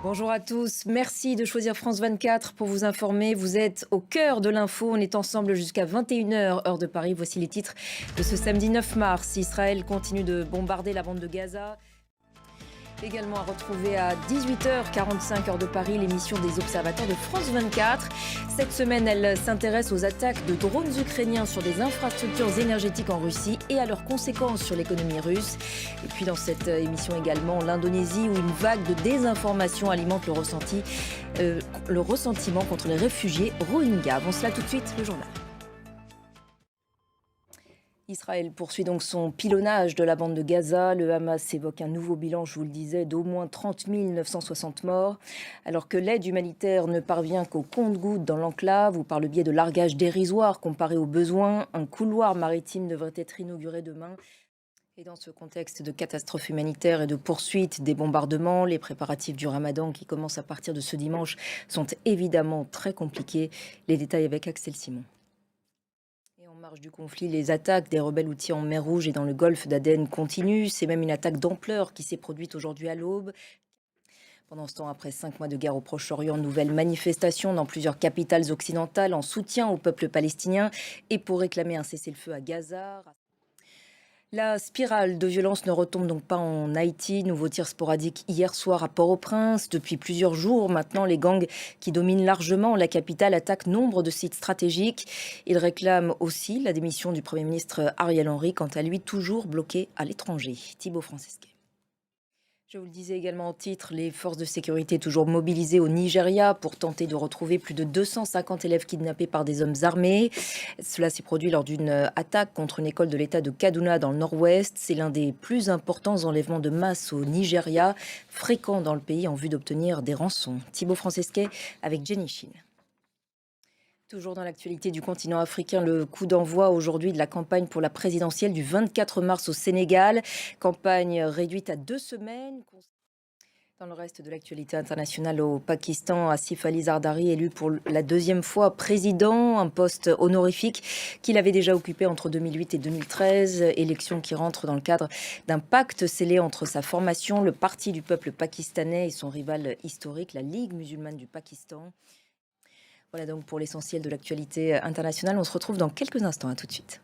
Bonjour à tous, merci de choisir France 24 pour vous informer. Vous êtes au cœur de l'info, on est ensemble jusqu'à 21 h heure de Paris. Voici les titres de ce samedi 9 mars. Israël continue de bombarder la bande de Gaza. Également à retrouver à 18 h 45 heure de Paris, l'émission des observateurs de France 24. Cette semaine, elle s'intéresse aux attaques de drones ukrainiens sur des infrastructures énergétiques en Russie et à leurs conséquences sur l'économie russe. Et puis dans cette émission également, l'Indonésie où une vague de désinformation alimente le ressentiment contre les réfugiés Rohingyas. Avant cela, tout de suite, le journal. Israël poursuit donc son pilonnage de la bande de Gaza. Le Hamas évoque un nouveau bilan, je vous le disais, d'au moins 30 960 morts. Alors que l'aide humanitaire ne parvient qu'au compte-gouttes dans l'enclave ou par le biais de largages dérisoires comparé aux besoins, un couloir maritime devrait être inauguré demain. Et dans ce contexte de catastrophe humanitaire et de poursuite des bombardements, les préparatifs du Ramadan qui commencent à partir de ce dimanche sont évidemment très compliqués. Les détails avec Axel Simon. En marge du conflit, les attaques des rebelles houthis en mer Rouge et dans le golfe d'Aden continuent. C'est même une attaque d'ampleur qui s'est produite aujourd'hui à l'aube. Pendant ce temps, après 5 mois de guerre au Proche-Orient, nouvelles manifestations dans plusieurs capitales occidentales en soutien au peuple palestinien et pour réclamer un cessez-le-feu à Gaza. La spirale de violence ne retombe donc pas en Haïti. Nouveau tir sporadique hier soir à Port-au-Prince. Depuis plusieurs jours maintenant, les gangs qui dominent largement la capitale attaquent nombre de sites stratégiques. Ils réclament aussi la démission du Premier ministre Ariel Henry, quant à lui toujours bloqué à l'étranger. Thibaut Francesquet. Je vous le disais également en titre, les forces de sécurité toujours mobilisées au Nigeria pour tenter de retrouver plus de 250 élèves kidnappés par des hommes armés. Cela s'est produit lors d'une attaque contre une école de l'État de Kaduna dans le nord-ouest. C'est l'un des plus importants enlèvements de masse au Nigeria, fréquent dans le pays en vue d'obtenir des rançons. Thibaut Francesquet avec Jenny Chin. Toujours dans l'actualité du continent africain, le coup d'envoi aujourd'hui de la campagne pour la présidentielle du 24 mars au Sénégal. Campagne réduite à 2 semaines. Dans le reste de l'actualité internationale au Pakistan, Asif Ali Zardari élu pour la deuxième fois président, un poste honorifique qu'il avait déjà occupé entre 2008 et 2013, élection qui rentre dans le cadre d'un pacte scellé entre sa formation, le Parti du peuple pakistanais et son rival historique, la Ligue musulmane du Pakistan. Voilà donc pour l'essentiel de l'actualité internationale. On se retrouve dans quelques instants. À tout de suite.